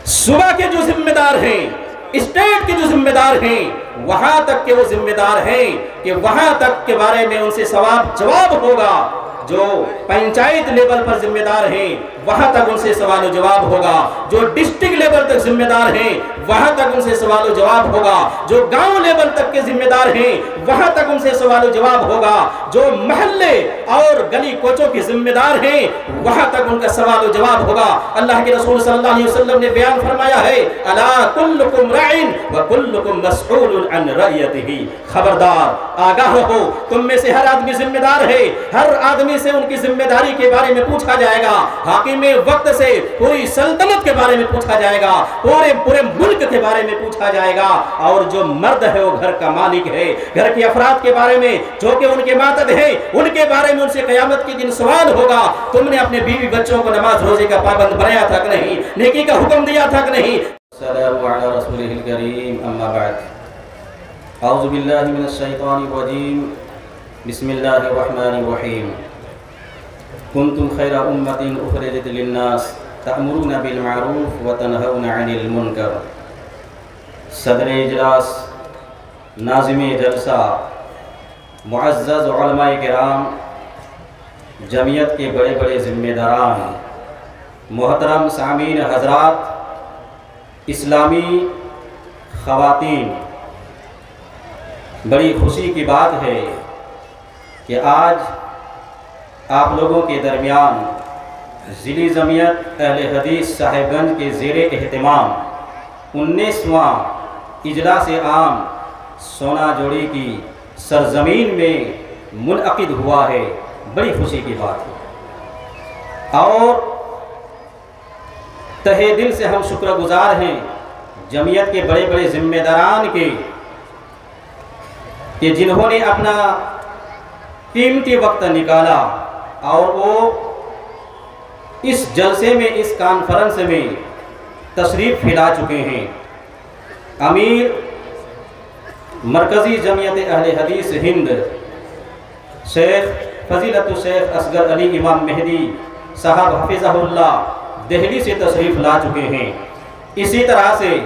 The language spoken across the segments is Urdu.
صبح کے جو ذمہ دار ہیں، اسٹیٹ کے جو ذمہ دار ہیں، وہاں تک کہ وہ ذمہ دار ہیں کہ وہاں تک کے بارے میں ان سے جواب ہوگا۔ جو پنچایت لیول پر ذمہ دار ہیں وہاں تک ان سے سوال و جواب ہوگا، جو ڈسٹرکٹ لیول تک ذمہ دار ہیں وہاں تک ان سے سوال و جواب ہوگا، جو گاؤں لیول تک کے ذمہ دار ہیں وہاں تک ان سے سوال و جواب ہوگا، جو محلے اور گلی کوچوں کے ذمہ دار ہیں وہاں تک ان کا سوال و جواب ہوگا۔ اللہ کے رسول صلی اللہ علیہ وسلم نے بیان فرمایا ہے، الا کلکم راعٍ وکلکم مسئول عن رعیتہ، خبردار آگاہ رہو، تم میں سے ہر آدمی ذمہ دار ہے، ہر آدمی سے ان کی ذمہ داری کے بارے میں پوچھا جائے گا، حاکم وقت سے پوری سلطنت کے بارے میں پوچھا جائے گا، پورے ملک کے بارے میں پوچھا جائے گا، اور جو مرد ہے وہ گھر کا مالک ہے، گھر کے افراد کے بارے میں جو کہ ان کے ماتحت ہیں ان کے بارے میں ان سے قیامت کے دن سوال ہوگا، تم نے اپنے بیوی بچوں کو نماز روزے کا پابند بنایا تھا کہ نہیں، نیکی کا حکم دیا تھا کہ نہیں۔ السلام علی رسولہ الکریم، اما بعد، اعوذ باللہ من الشیطان الرجیم، بسم اللہ الرحمن الرحیم۔ کنتم خیر امۃ اخرجت للناس تأمرون بالمعروف وتنہون عن المنکر۔ صدر اجلاس، ناظم جلسہ، معزز علماء کرام، جمعیت کے بڑے بڑے ذمہ داران، محترم سامعین حضرات، اسلامی خواتین، بڑی خوشی کی بات ہے کہ آج آپ لوگوں کے درمیان ضلعی جمعیت اہل حدیث صاحب گنج کے زیر اہتمام 19واں اجلاس عام سونا جوڑی کی سرزمین میں منعقد ہوا ہے، بڑی خوشی کی بات ہے، اور تہہ دل سے ہم شکر گزار ہیں جمعیت کے بڑے بڑے ذمہ داران کے کہ جنہوں نے اپنا قیمتی وقت نکالا اور وہ اس جلسے میں، اس کانفرنس میں تشریف لا چکے ہیں۔ امیر مرکزی جمعیت اہل حدیث ہند شیخ فضیلت الشیخ اصغر علی امام مہدی صاحب حفظہ اللہ دہلی سے تشریف لا چکے ہیں۔ اسی طرح سے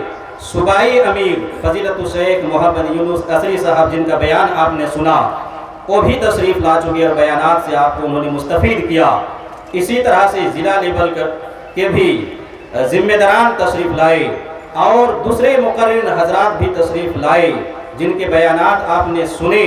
صوبائی امیر فضیلت الشیخ محمد یونس اثری صاحب، جن کا بیان آپ نے سنا، وہ بھی تشریف لا چکے اور بیانات سے آپ کو انہوں نے مستفید کیا۔ اسی طرح سے ضلع لیول کے بھی ذمہ داران تشریف لائے اور دوسرے مقرر حضرات بھی تشریف لائے، جن کے بیانات آپ نے سنے،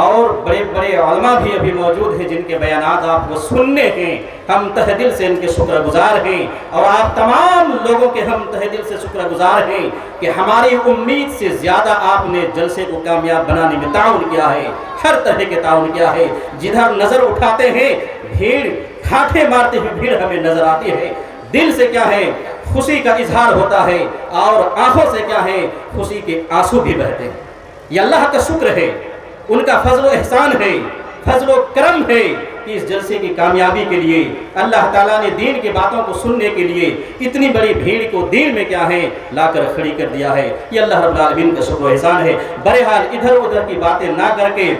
اور بڑے بڑے علماء بھی ابھی موجود ہیں جن کے بیانات آپ کو سننے ہیں۔ ہم تہ دل سے ان کے شکر گزار ہیں، اور آپ تمام لوگوں کے ہم تہ دل سے شکر گزار ہیں کہ ہماری امید سے زیادہ آپ نے جلسے کو کامیاب بنانے میں تعاون کیا ہے، ہر طرح کے تعاون کیا ہے۔ جدھر نظر اٹھاتے ہیں بھیڑ، ٹھاٹھے مارتے ہوئے بھیڑ ہمیں نظر آتی ہے، دل سے کیا ہے خوشی کا اظہار ہوتا ہے، اور آنکھوں سے کیا ہے خوشی کے آنسو بھی بہتے ہیں۔ یہ اللہ کا شکر ہے، ان کا فضل و احسان ہے، فضل و کرم ہے کہ اس جلسے کی کامیابی کے لیے اللہ تعالیٰ نے دین کی باتوں کو سننے کے لیے اتنی بڑی بھیڑ کو دین میں کیا ہے لا کر کھڑی کر دیا ہے۔ یہ اللہ رب العالمین کا شکر و احسان ہے۔ بہرحال ادھر ادھر کی باتیں نہ کر کے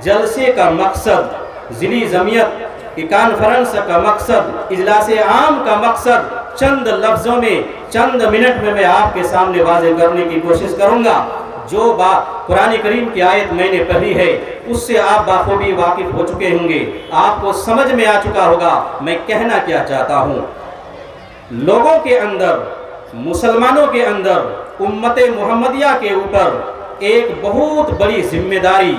جلسے کا مقصد، ضلعی جمعیت کی کانفرنس کا مقصد، اجلاس عام کا مقصد چند لفظوں میں، چند منٹ میں آپ کے سامنے واضح کرنے کی کوشش کروں گا۔ جو بات قرآن کریم کی آیت میں نے پڑھی ہے اس سے آپ بخوبی واقف ہو چکے ہوں گے، آپ کو سمجھ میں آ چکا ہوگا میں کہنا کیا چاہتا ہوں۔ لوگوں کے اندر، مسلمانوں کے اندر، امت محمدیہ کے اوپر ایک بہت بڑی ذمہ داری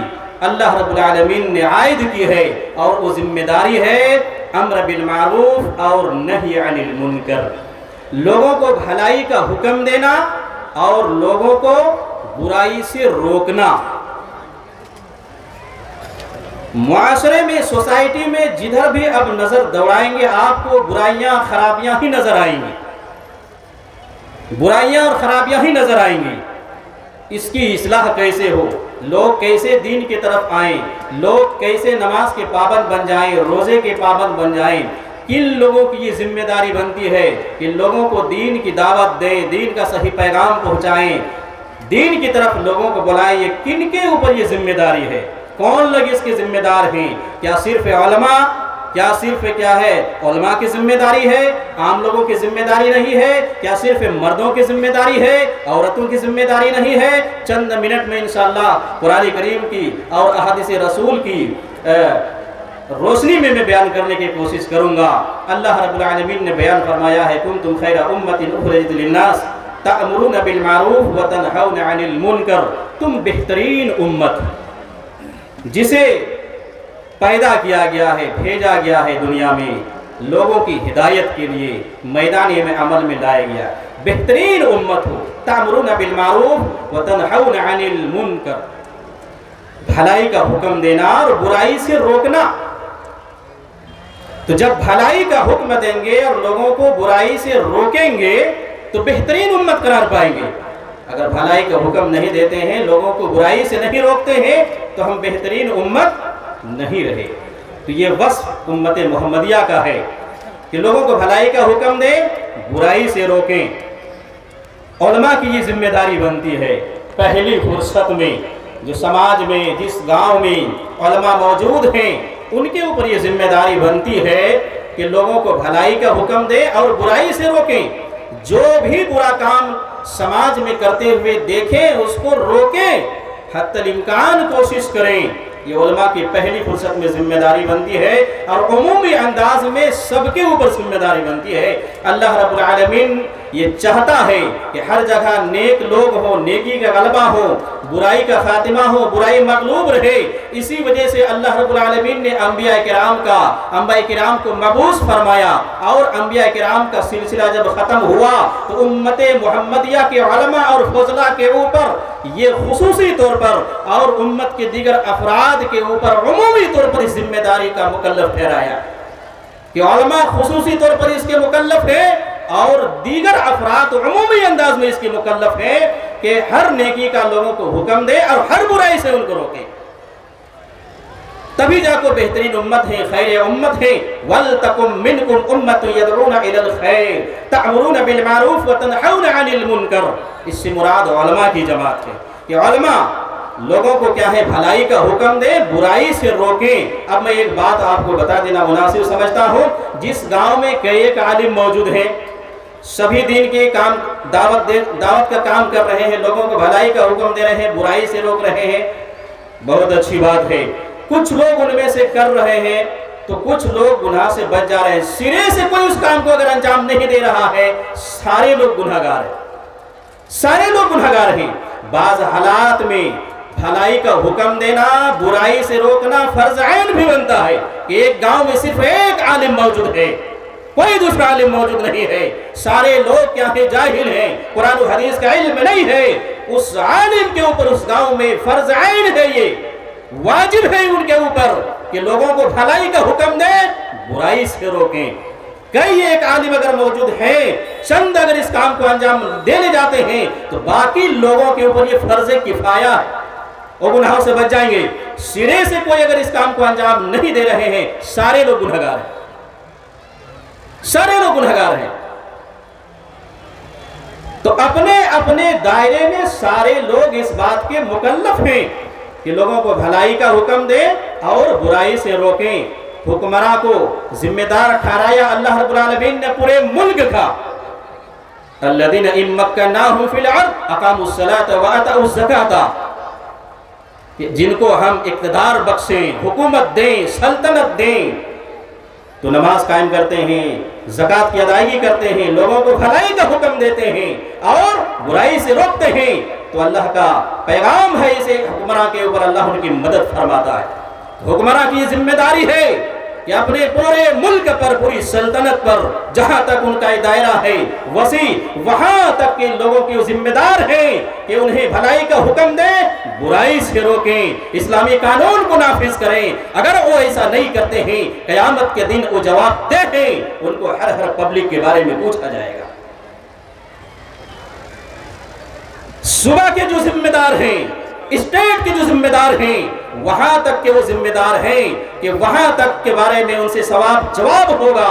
اللہ رب العالمین نے عائد کی ہے، اور وہ ذمہ داری ہے امر بالمعروف اور نہی عن المنکر، لوگوں کو بھلائی کا حکم دینا اور لوگوں کو برائی سے روکنا۔ معاشرے میں، سوسائٹی میں جدھر بھی اب نظر دوڑائیں گے آپ کو برائیاں، خرابیاں ہی نظر آئیں گی، برائیاں اور خرابیاں ہی نظر آئیں گی۔ اس کی اصلاح کیسے ہو، لوگ کیسے دین کی طرف آئیں، لوگ کیسے نماز کے پابند بن جائیں، روزے کے پابند بن جائیں، کن لوگوں کی یہ ذمہ داری بنتی ہے کہ لوگوں کو دین کی دعوت دیں، دین کا صحیح پیغام پہنچائیں، دین کی طرف لوگوں کو بلائیں۔ یہ کن کے اوپر یہ ذمہ داری ہے، کون لوگ اس کے ذمہ دار ہیں؟ کیا صرف علماء، کیا صرف کیا ہے علماء کی ذمہ داری ہے، عام لوگوں کی ذمہ داری نہیں ہے؟ کیا صرف مردوں کی ذمہ داری ہے، عورتوں کی ذمہ داری نہیں ہے؟ چند منٹ میں انشاءاللہ قرآن کریم کی اور احادیث رسول کی روشنی میں بیان کرنے کی کوشش کروں گا۔ اللہ رب العالمین نے بیان فرمایا ہے کنتم خیر امت اخرجت للناس تأمرون بالمعروف وتنہون عن المنکر، تم بہترین امت جسے پیدا کیا گیا ہے، بھیجا گیا ہے دنیا میں لوگوں کی ہدایت کے لیے، میدان میں عمل میں لایا گیا، بہترین امت ہو۔ تأمرون بالمعروف وتنہون عن المنکر، بھلائی کا حکم دینا اور برائی سے روکنا۔ تو جب بھلائی کا حکم دیں گے اور لوگوں کو برائی سے روکیں گے تو بہترین امت قرار پائیں گے۔ اگر بھلائی کا حکم نہیں دیتے ہیں، لوگوں کو برائی سے نہیں روکتے ہیں، تو ہم بہترین امت نہیں رہے۔ تو یہ وصف امت محمدیہ کا ہے کہ لوگوں کو بھلائی کا حکم دیں، برائی سے روکیں۔ علماء کی یہ ذمہ داری بنتی ہے پہلی فرصت میں، جو سماج میں جس گاؤں میں علماء موجود ہیں ان کے اوپر یہ ذمہ داری بنتی ہے کہ لوگوں کو بھلائی کا حکم دیں اور برائی سے روکیں۔ جو بھی برا کام سماج میں کرتے ہوئے دیکھیں اس کو روکیں، حتی الامکان کوشش کریں۔ یہ علماء کی پہلی فرصت میں ذمہ داری بنتی ہے اور عمومی انداز میں سب کے اوپر ذمہ داری بنتی ہے۔ اللہ رب العالمین یہ چاہتا ہے کہ ہر جگہ نیک لوگ ہوں، نیکی کا غلبہ ہو، برائی کا خاتمہ ہو، برائی مغلوب رہے۔ اسی وجہ سے اللہ رب العالمین نے انبیاء کرام کو مبعوث فرمایا، اور انبیاء کرام کا سلسلہ جب ختم ہوا تو امت محمدیہ کے علماء اور فضلاء کے اوپر یہ خصوصی طور پر اور امت کے دیگر افراد کے اوپر عمومی طور پر اس ذمہ داری کا مکلف ٹھہرایا کہ علماء خصوصی طور پر اس کے مکلف ہے اور دیگر افراد عمومی انداز میں اس کے مکلف ہے کہ ہر نیکی کا لوگوں کو حکم دے اور ہر برائی سے ان کو روکے۔ تبھی جا کو بہترین امت ہے، خیر امت ہے۔ وَلْتَكُمْ مِنْكُمْ أُمَّةٌ يَدْعُونَ إِلَى الْخَيْرِ تَأْمُرُونَ بِالْمَعْرُوفِ وَتَنْهَوْنَ عَنِ الْمُنْكَرِ۔ اس سے مراد علماء کی جماعت ہے کہ علماء لوگوں کو کیا ہے بھلائی کا حکم دے، برائی سے روکیں۔ اب میں ایک بات آپ کو بتا دینا مناسب سمجھتا ہوں، جس گاؤں میں کئی ایک عالم موجود ہیں، سبھی دین کے کام دعوت کا کام کر رہے ہیں، لوگوں کو بھلائی کا حکم دے رہے ہیں، برائی سے روک رہے ہیں، بہت اچھی بات ہے۔ کچھ لوگ ان میں سے کر رہے ہیں تو کچھ لوگ گناہ سے بچ جا رہے ہیں۔ سرے سے کوئی اس کام کو اگر انجام نہیں دے رہا ہے، سارے لوگ گناہگار ہیں، سارے لوگ گناہگار ہیں۔ بعض حالات میں بھلائی کا حکم دینا، برائی سے روکنا فرض عین بھی بنتا ہے کہ ایک گاؤں میں صرف ایک عالم موجود ہے، کوئی دوسرا عالم موجود نہیں ہے، سارے لوگ کیا ہیں جاہل ہیں، قرآن و حدیث کا علم نہیں ہے، اس عالم کے اوپر اس گاؤں میں فرض عین ہے، یہ واجب ہے ان کے اوپر کہ لوگوں کو بھلائی کا حکم دیں، برائی سے روکیں۔ کئی ایک عالم اگر موجود ہیں، چند اگر اس کام کو انجام دینے جاتے ہیں تو باقی لوگوں کے اوپر یہ فرض کفایہ ہے، وہ گناہوں سے بچ جائیں گے۔ سرے سے کوئی اگر اس کام کو انجام نہیں دے رہے ہیں، سارے لوگ گنہگار ہیں، سارے لوگ گنہگار ہیں۔ تو اپنے اپنے دائرے میں سارے لوگ اس بات کے مکلف ہیں کہ لوگوں کو بھلائی کا حکم دیں اور برائی سے روکیں۔ حکمراں کو ذمہ دار ٹھہرایا اللہ رب العالمین نے پورے ملک کا۔ الذین ان مکناہم فی الارض اقاموا الصلاۃ وآتوا الزکاۃ، جن کو ہم اقتدار بخشیں، حکومت دیں، سلطنت دیں تو نماز قائم کرتے ہیں، زکوٰۃ کی ادائیگی کرتے ہیں، لوگوں کو بھلائی کا حکم دیتے ہیں اور برائی سے روکتے ہیں، تو اللہ کا پیغام ہے اسے حکمراں کے اوپر اللہ ان کی مدد فرماتا ہے۔ حکمراں کی ذمہ داری ہے کہ اپنے پورے ملک پر، پوری سلطنت پر جہاں تک ان کا دائرہ ہے وسیع، وہاں تک کے لوگوں کی ذمہ دار ہیں کہ انہیں بھلائی کا حکم دیں، برائی سے روکیں، اسلامی قانون کو نافذ کریں۔ اگر وہ ایسا نہیں کرتے ہیں، قیامت کے دن وہ جواب دے ہیں، ان کو ہر پبلک کے بارے میں پوچھا جائے گا۔ صوبہ کے جو ذمہ دار ہیں، اسٹیٹ کے جو ذمہ دار ہیں، وہاں تک کہ وہ ذمہ دار ہیں کہ وہاں تک کے بارے میں ان سے سوال جواب ہوگا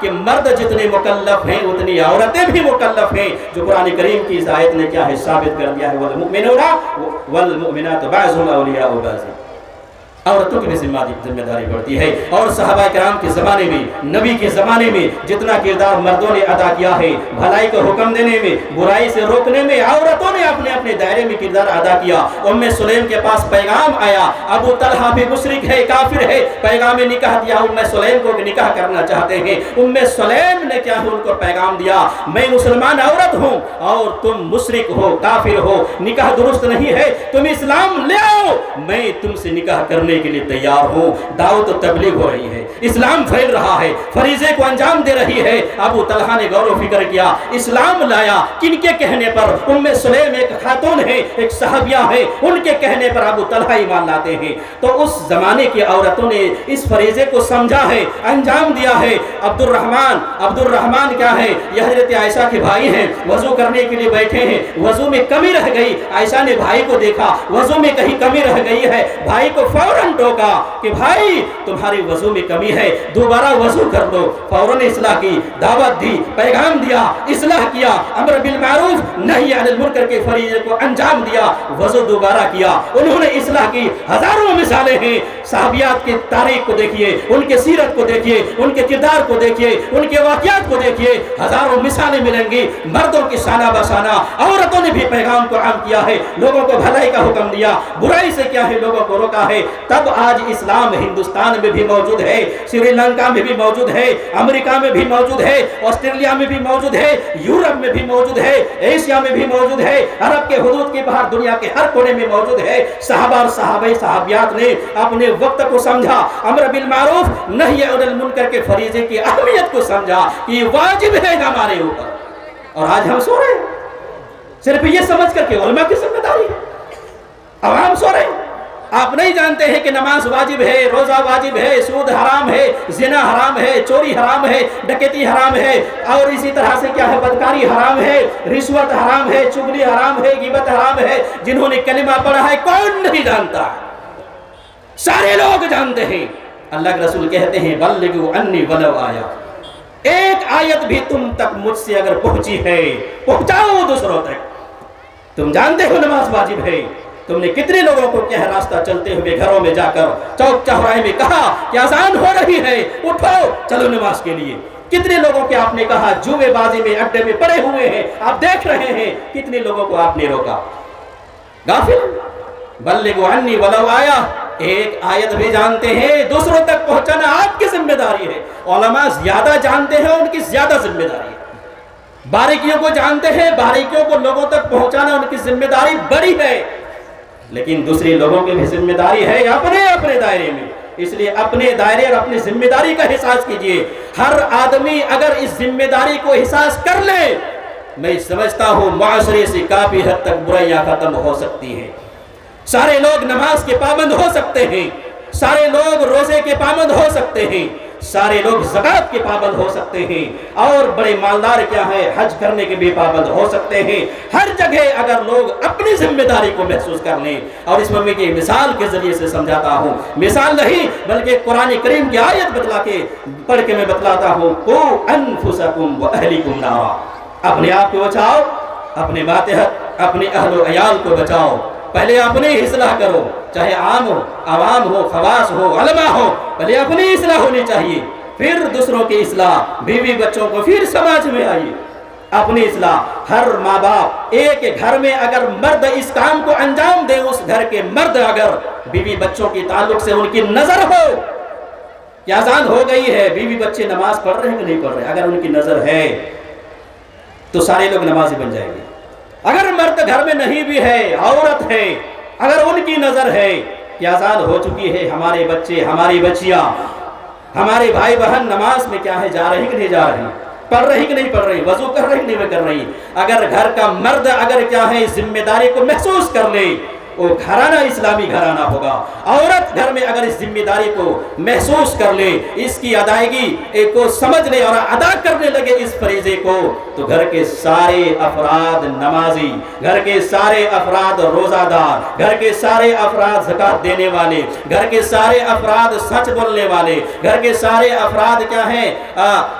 کہ مرد جتنے مکلف ہیں اتنی عورتیں بھی مکلف ہیں، جو قرآن کریم کی اس آیت نے کیا ہے ثابت کر دیا ہے، والمؤمنون والمؤمنات بعضهم اولیاء بعض، عورتوں کی بھی ذمہ داری پڑتی ہے۔ اور صحابہ کرام کے زمانے میں، نبی کے زمانے میں جتنا کردار مردوں نے ادا کیا ہے بھلائی کا حکم دینے میں، برائی سے روکنے میں، عورتوں نے اپنے اپنے دائرے میں کردار ادا کیا۔ ام سلیم کے پاس پیغام آیا، ابو طلحہ بھی مشرک ہے، کافر ہے، پیغام نکاح دیا، ام سلیم کو نکاح کرنا چاہتے ہیں۔ ام سلیم نے کیا ہے ان کو پیغام دیا، میں مسلمان عورت ہوں اور تم مشرک ہو، کافر ہو، نکاح درست نہیں ہے، تم اسلام لے آؤ، میں تم سے نکاح کرنے کے لیے تیار ہوں۔ دعوت و تبلیغ ہو رہی ہے، اسلام پھیل رہا ہے، فریضے کو انجام دے رہی ہے۔ ابو طلحہ نے غور و فکر کیا، اسلام لایا کن کے کہنے پر؟ ام سلیم ایک خاتون ہے، ایک صحابیہ ہے، ان کے کہنے پر ابو طلحہ ایمان لاتے ہیں۔ تو اس زمانے کی عورتوں نے اس فریضے کو سمجھا ہے، انجام دیا ہے۔ عبد الرحمن کیا ہے؟ یہ حضرت عائشہ کے بھائی ہیں، وضو کرنے کے لیے بیٹھے ہیں، وضو میں کمی رہ گئی، عائشہ نے بھائی کو دیکھا وضو میں کہیں کمی رہ گئی ہے، بھائی کو فوراً ٹوکا کہ بھائی تمہاری وضو میں کمی ہے، دوبارہ وضو کر دو۔ فوراً اصلاح کی، دعوت دی، پیغام دیا، اصلاح کیا، امر بالمعروف نہی عن المنکر کے فریضے کو انجام دیا، وضو دوبارہ کیا، انہوں نے اصلاح کی۔ ہزاروں مثالیں ہیں، صحابیات کی تاریخ کو دیکھیے، ان کے سیرت کو دیکھیے، ان کے کردار کو دیکھیے، ان کے واقعات کو دیکھیے، ہزاروں مثالیں ملیں گی۔ مردوں کی شانہ بشانہ عورتوں نے بھی پیغام کو عام کیا ہے، لوگوں کو بھلائی کا حکم دیا، برائی سے کیا ہے لوگوں کو روکا ہے۔ تب آج اسلام ہندوستان میں بھی موجود ہے، سری لنکا میں بھی موجود ہے، امریکہ میں بھی موجود ہے، آسٹریلیا میں بھی موجود ہے، یورپ میں بھی موجود ہے، ایشیا میں بھی موجود ہے، عرب کے حدود کے باہر دنیا کے ہر کونے میں موجود ہے۔ صحابہ اور صحابیات نے اپنے وقت کو سمجھا، امر بالمعروف نہی عن المنکر کے فریضے کی اہمیت کو سمجھا کہ یہ واجب ہے ہمارے اوپر، اور آج ہم سو رہے ہیں صرف یہ سمجھ کر کہ علماء کی ذمہ داری ہے، عوام سو رہے ہیں۔ آپ نہیں جانتے ہیں کہ نماز واجب ہے، روزہ واجب ہے، سود حرام ہے، زنا حرام ہے، چوری حرام ہے، ڈکیتی حرام ہے، اور اسی طرح سے کیا ہے بدکاری حرام ہے، رشوت حرام ہے، چغلی حرام ہے، غیبت حرام ہے۔ جنہوں نے کلمہ پڑھا ہے کون نہیں جانتا؟ سارے لوگ جانتے ہیں۔ اللہ کے رسول کہتے ہیں بلغوا عنی ولو آیا، ایک آیت بھی تم تک مجھ سے اگر پہنچی ہے پہنچاؤ دوسروں تک۔ تم جانتے ہو نماز واجب ہے، تم نے کتنے لوگوں کو کیا ہے راستہ چلتے ہوئے گھروں میں جا کر چوک چوراہے میں کہا کہ اذان ہو رہی ہے اٹھو چلو نماز کے لیے؟ کتنے لوگوں کے آپ نے کہا جوے بازی میں اڈے میں پڑے ہوئے ہیں آپ دیکھ رہے ہیں، کتنے لوگوں کو آپ نے روکا؟ غافل۔ بلغوا عنی ولو آیا، ایک آیت بھی جانتے ہیں، دوسروں تک پہنچانا آپ کی ذمہ داری ہے۔ علماء زیادہ جانتے ہیں، ان کی زیادہ ذمہ داری ہے۔ باریکیوں کو جانتے ہیں، باریکیوں کو لوگوں تک پہنچانا ان کی ذمہ داری بڑی ہے، لیکن دوسرے لوگوں کی بھی ذمہ داری ہے اپنے اپنے دائرے میں۔ اس لیے اپنے دائرے اور اپنی ذمہ داری کا احساس کیجئے۔ ہر آدمی اگر اس ذمہ داری کو احساس کر لے، میں سمجھتا ہوں معاشرے سے کافی حد تک برائیاں ختم ہو سکتی ہیں۔ سارے لوگ نماز کے پابند ہو سکتے ہیں، سارے لوگ روزے کے پابند ہو سکتے ہیں، سارے لوگ زکوٰۃ کے پابند ہو سکتے ہیں، اور بڑے مالدار کیا ہے حج کرنے کے بھی پابند ہو سکتے ہیں۔ ہر جگہ اگر لوگ اپنی ذمہ داری کو محسوس کر لیں، اور اس میں کی مثال کے ذریعے سے سمجھاتا ہوں، مثال نہیں بلکہ قرآن کریم کی آیت پڑھ کے میں بتلاتا ہوں، قوا انفسکم واہلیکم نارا، اپنے آپ کو بچاؤ، اپنے ماتحت اپنے اہل و عیال کو بچاؤ۔ پہلے اپنی اصلاح کرو، چاہے عام ہو، عوام ہو، خواص ہو، علماء ہو، پہلے اپنی اصلاح ہونی چاہیے، پھر دوسروں کی اصلاح، بیوی بچوں کو، پھر سماج میں آئیے اپنی اصلاح۔ ہر ماں باپ ایک گھر میں اگر مرد اس کام کو انجام دے، اس گھر کے مرد اگر بیوی بچوں کی تعلق سے ان کی نظر ہو کہ اذان ہو گئی ہے، بیوی بچے نماز پڑھ رہے ہیں کہ نہیں پڑھ رہے، اگر ان کی نظر ہے تو سارے لوگ نمازی بن جائیں گے۔ اگر مرد گھر میں نہیں بھی ہے، عورت ہے، اگر ان کی نظر ہے کہ اذان ہو چکی ہے، ہمارے بچے، ہماری بچیاں، ہمارے بھائی بہن نماز میں کیا ہے جا رہی کہ نہیں جا رہی، پڑھ رہی کہ نہیں پڑھ رہی، وضو کر رہی کہ نہیں کر رہی، اگر گھر کا مرد اگر کیا ہے ذمہ داری کو محسوس کر لے، وہ گھرانہ اسلامی گھرانہ ہوگا۔ عورت گھر میں اگر اس ذمہ داری کو محسوس کر لے، اس کی ادائیگی کو سمجھ لے اور ادا کرنے لگے اس فریضے کو، تو گھر کے سارے افراد نمازی، گھر کے سارے افراد روزہ دار، گھر کے سارے افراد زکوٰۃ دینے والے، گھر کے سارے افراد سچ بولنے والے، گھر کے سارے افراد کیا ہیں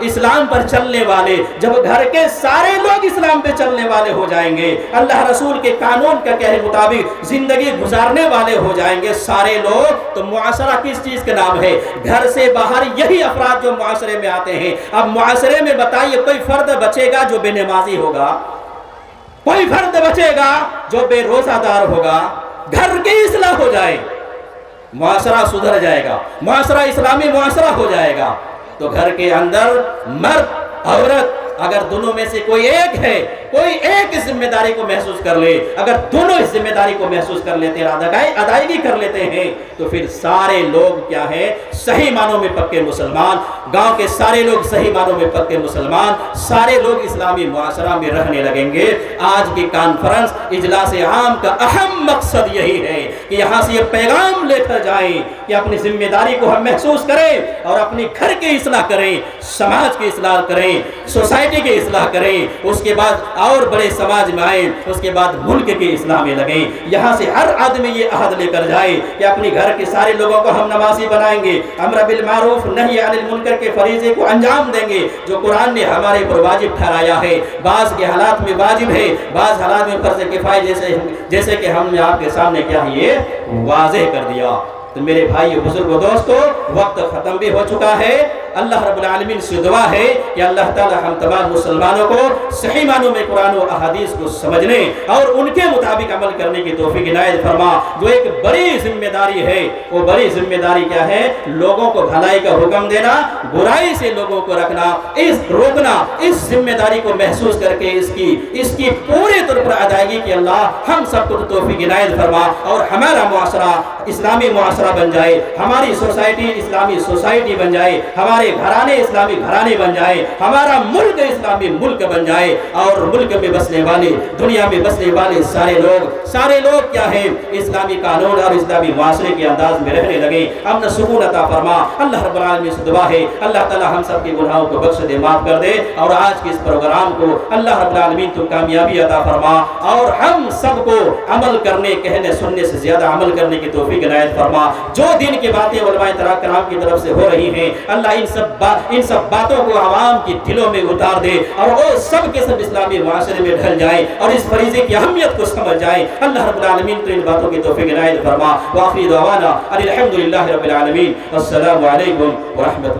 اسلام پر چلنے والے، جب گھر کے سارے لوگ اسلام پہ چلنے والے ہو جائیں گے، اللہ رسول کے قانون کا کہنے مطابق زندگی گزارنے والے ہو جائیں گے سارے لوگ، تو معاشرہ کس چیز کا نام ہے؟ گھر سے باہر یہی افراد جو معاشرے میں آتے ہیں۔ اب معاشرے میں بتائیے کوئی فرد بچے گا جو بے نمازی ہوگا؟ کوئی فرد بچے گا جو بے روزہ دار ہوگا؟ گھر کی اصلاح ہو جائے، معاشرہ سدھر جائے گا، معاشرہ اسلامی معاشرہ ہو جائے گا۔ تو گھر کے اندر مرد عورت اگر دونوں میں سے کوئی ایک ہے، کوئی ایک اس ذمہ داری کو محسوس کر لے، اگر دونوں اس ذمہ داری کو محسوس کر لیتے ہیں، ادائیگی کر لیتے ہیں، تو پھر سارے لوگ کیا ہیں؟ صحیح معنوں میں پکے مسلمان، گاؤں کے سارے لوگ صحیح معنوں میں پکے مسلمان، سارے لوگ اسلامی معاشرہ میں رہنے لگیں گے۔ آج کی کانفرنس اجلاس عام کا اہم مقصد یہی ہے کہ یہاں سے یہ پیغام لے کر جائیں کہ اپنی ذمہ داری کو ہم محسوس کریں اور اپنی گھر کی اصلاح کریں، سماج کی اصلاح کریں، سوسائٹی کی اصلاح کریں، اس کے بعد اور بڑے سماج میں آئیں، اس کے بعد ملک کی اصلاح میں لگیں۔ یہاں سے ہر آدمی یہ عہد لے کر جائے کہ اپنی گھر کے سارے لوگوں کو ہم نمازی بنائیں گے، امر بالمعروف نہی عن المنکر کے فریضے کو انجام دیں گے جو قرآن نے ہمارے پر واجب ٹھہرایا ہے۔ بعض کے حالات میں واجب ہے، بعض حالات میں فرض کفایہ، جیسے کہ ہم نے آپ کے سامنے کیا ہے یہ واضح کر دیا۔ تو میرے بھائی بزرگ و دوستو، وقت ختم بھی ہو چکا ہے۔ اللہ رب العالمین سے دعا ہے کہ اللہ تعالی ہم تمام مسلمانوں کو صحیح معنوں میں قرآن و احادیث کو سمجھنے اور ان کے مطابق عمل کرنے کی توفیق عنایت فرما۔ جو ایک بڑی ذمہ داری ہے، وہ بڑی ذمہ داری کیا ہے؟ لوگوں کو بھلائی کا حکم دینا، برائی سے لوگوں کو روکنا، اس ذمہ داری کو محسوس کر کے اس کی پورے طور پر ادائیگی کی اللہ ہم سب کو توفیق عنایت فرما، اور ہمارا معاشرہ اسلامی معاشرہ بن جائے، ہماری سوسائٹی اسلامی سوسائٹی بن جائے، ہمارے گھرانے اسلامی گھرانے بن جائے، ہمارا ملک اسلامی ملک بن جائے، اور ملک میں بسنے والے، دنیا میں بسنے والے سارے لوگ کیا ہیں؟ اسلامی قانون اور اسلامی معاشرے کے انداز میں رہنے لگے۔ امن سکون عطا فرما۔ اللہ رب العالمین سے دعا ہے اللہ تعالی ہم سب کے گناہوں کو بخش دے، معاف کر دے، اور آج کے اس پروگرام کو اللہ رب العالمین تو کامیابی عطا فرما، اور ہم سب کو عمل کرنے، کہنے سننے سے زیادہ عمل کرنے کی توفیق عنایت فرما۔ جو دین کی باتیں علماء کرام کی طرف سے ہو رہی ہیں، اللہ ان سب باتوں کو عوام کی دلوں میں اتار دے، اور وہ سب کے سب اسلامی معاشرے میں ڈھل جائیں اور اس فریضے کی اہمیت کو سمجھ جائیں۔ اللہ رب العالمین تو ان باتوں کی توفیق عنایت فرما۔ وآخر دعوانا ان الحمد للہ رب العالمین۔ السلام علیکم ورحمۃ اللہ۔